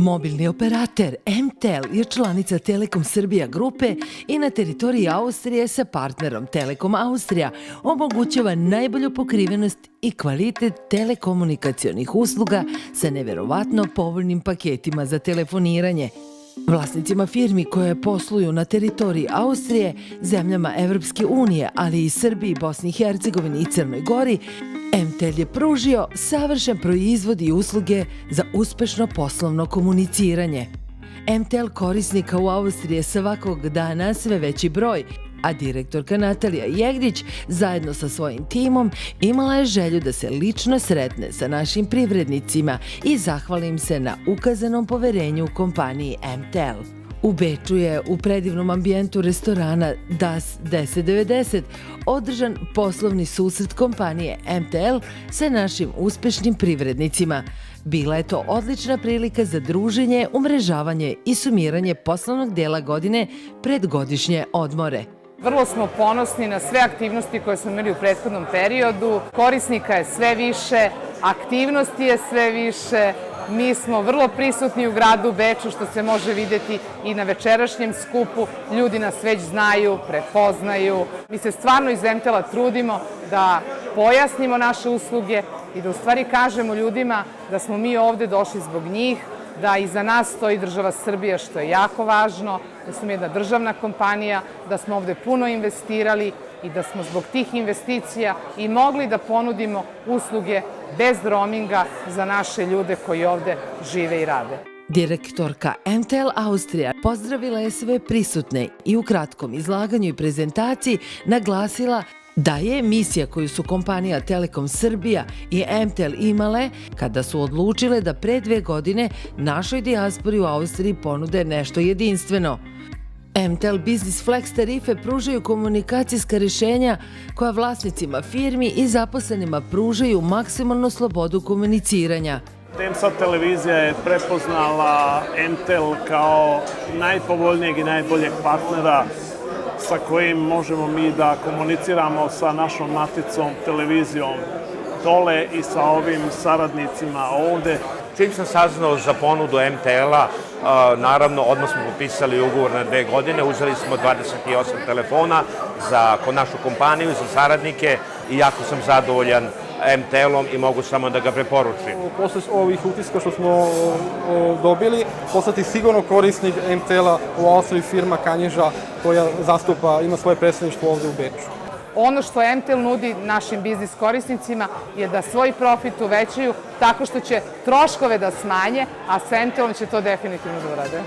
Mobilni operater MTEL je članica Telekom Srbija grupe i na teritoriji Austrije sa partnerom Telekom Austrija omogućava najbolju pokrivenost i kvalitet telekomunikacionih usluga sa neverovatno povoljnim paketima za telefoniranje. Vlasnicima firmi koje posluju na teritoriji Austrije, zemljama Evropske unije, ali i Srbiji, Bosni i Hercegovini i Crnoj Gori, MTEL je pružio savršen proizvod i usluge za uspešno poslovno komuniciranje. MTEL korisnika u Austriji je svakog dana sve veći broj, a direktorka Natalija Jegdić zajedno sa svojim timom imala je želju da se lično sretne sa našim privrednicima i zahvali im se na ukazanom poverenju u kompaniji MTEL. U Beču je u predivnom ambijentu restorana Das 1090 održan poslovni susret kompanije MTEL sa našim uspešnim privrednicima. Bila je to odlična prilika za druženje, umrežavanje i sumiranje poslovnog dela godine pred godišnje odmore. Vrlo smo ponosni na sve aktivnosti koje smo imali u prethodnom periodu. Korisnika je sve više, aktivnosti je sve više. Mi smo vrlo prisutni u gradu Beču, što se može vidjeti i na večerašnjem skupu. Ljudi nas već znaju, prepoznaju. Mi se stvarno iz MTEL-a trudimo da pojasnimo naše usluge i da u stvari kažemo ljudima da smo mi ovde došli zbog njih, da iza nas stoji država Srbija, što je jako važno, da smo jedna državna kompanija, da smo ovde puno investirali i da smo zbog tih investicija i mogli da ponudimo usluge bez roaminga za naše ljude koji ovde žive i rade. Direktorka MTEL Austrija pozdravila je sve prisutne i u kratkom izlaganju i prezentaciji naglasila da je misija koju su kompanija Telekom Srbija i MTEL imale kada su odlučile da pre 2 godine našoj dijaspori u Austriji ponude nešto jedinstveno. MTEL Business Flex tarife pružaju komunikacijska rješenja koja vlasnicima firmi i zaposlenima pružaju maksimalnu slobodu komuniciranja. Temsat televizija je prepoznala MTEL kao najpovoljnijeg i najboljeg partnera sa kojim možemo mi da komuniciramo sa našom maticom televizijom dole i sa ovim saradnicima ovde. Čim sam saznao za ponudu MTEL-a, naravno odmah smo potpisali ugovor na 2 godine, uzeli smo 28 telefona za našu kompaniju, za saradnike i jako sam zadovoljan MTEL-om i mogu samo da ga preporučim. Posle ovih utiska što smo dobili, postati sigurno korisnik MTEL-a u Austriji firma Kanjiža koja ima svoje predstavništvo ovde u Beču. Ono što MTEL nudi našim biznis korisnicima je da svoj profit uvećaju tako što će troškove da smanje, a sa MTEL-om će to definitivno da urade.